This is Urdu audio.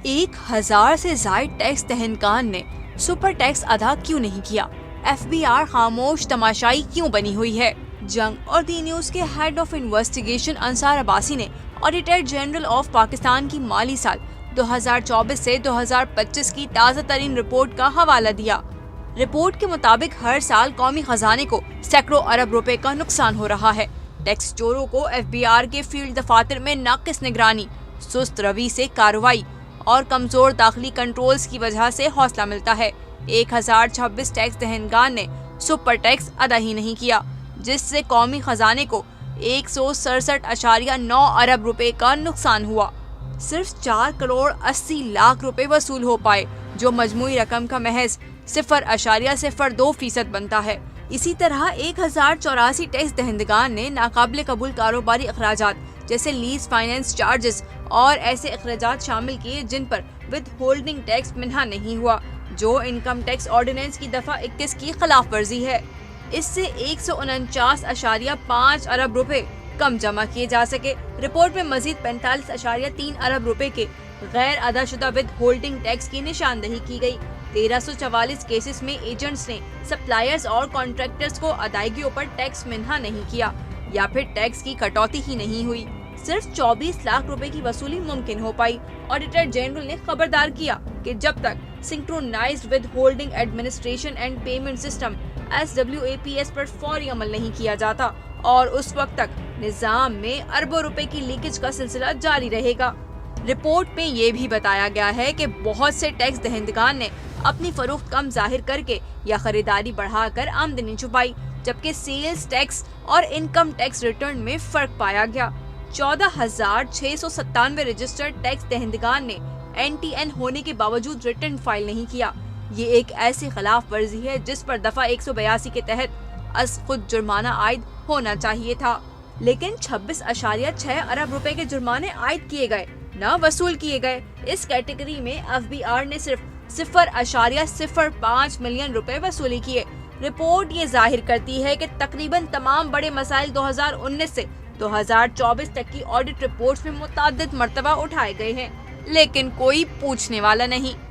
1000 سے زائد ٹیکس دہندگان نے سپر ٹیکس ادا کیوں نہیں کیا؟ FBR خاموش تماشائی کیوں بنی ہوئی ہے؟ جنگ اور دی نیوز کے ہیڈ آف انویسٹیگیشن انصار عباسی نے آڈیٹر جنرل آف پاکستان کی مالی سال 2024 سے 2025 کی تازہ ترین رپورٹ کا حوالہ دیا۔ رپورٹ کے مطابق ہر سال قومی خزانے کو سینکڑوں ارب روپے کا نقصان ہو رہا ہے۔ ٹیکس چوروں کو FBR کے فیلڈ دفاتر میں ناقص نگرانی، سست روی سے کارروائی اور کمزور داخلی کنٹرولز کی وجہ سے حوصلہ ملتا ہے۔ 1026 ٹیکس دہندگان نے سپر ٹیکس ادا ہی نہیں کیا، جس سے قومی خزانے کو 167.9 ارب روپے کا نقصان ہوا۔ صرف 4 کروڑ 80 لاکھ روپے وصول ہو پائے، جو مجموعی رقم کا محض 0.02% بنتا ہے۔ اسی طرح 1084 ٹیکس دہندگان نے ناقابل قبول کاروباری اخراجات جیسے لیز فائنینس چارجز اور ایسے اخراجات شامل کیے جن پر ود ہولڈنگ ٹیکس منہا نہیں ہوا، جو انکم ٹیکس آرڈیننس کی دفعہ 21 کی خلاف ورزی ہے۔ اس سے 149.5 ارب روپے کم جمع کیے جا سکے۔ رپورٹ میں مزید 45.3 ارب روپے کے غیر ادا شدہ ود ہولڈنگ ٹیکس کی نشاندہی کی گئی۔ 1344 کیسز میں ایجنٹس نے سپلائرز اور کانٹریکٹرز کو ادائیگیوں پر ٹیکس منہا نہیں کیا یا پھر ٹیکس کی کٹوتی ہی نہیں ہوئی۔ صرف 24 لاکھ روپے کی وصولی ممکن ہو پائی۔ آڈیٹر جنرل نے خبردار کیا کہ جب تک synchronised with holding administration and payment system SWAPS پر فوری عمل نہیں کیا جاتا اور اس وقت تک نظام میں اربوں روپے کی لیکیج کا سلسلہ جاری رہے گا۔ رپورٹ میں یہ بھی بتایا گیا ہے کہ بہت سے ٹیکس دہندگان نے اپنی فروخت کم ظاہر کر کے یا خریداری بڑھا کر آمدنی چھپائی، جبکہ سیلز ٹیکس اور انکم ٹیکس ریٹرن میں فرق پایا گیا۔ 14,697 رجسٹرڈ ٹیکس دہندگان نے NTN ہونے کے باوجود ریٹرن فائل نہیں کیا۔ یہ ایک ایسی خلاف ورزی ہے جس پر دفعہ 182 کے تحت از خود جرمانہ عائد ہونا چاہیے تھا، لیکن 26.6 ارب روپے کے جرمانے عائد کیے گئے، نہ وصول کیے گئے۔ اس کیٹیگری میں FBR نے صرف 0.05 ملین روپے وصولی کیے۔ رپورٹ یہ ظاہر کرتی ہے کہ تقریباً تمام بڑے مسائل 2019 سے 2024 تک کی آڈٹ رپورٹس میں متعدد مرتبہ اٹھائے گئے ہیں، لیکن کوئی پوچھنے والا نہیں۔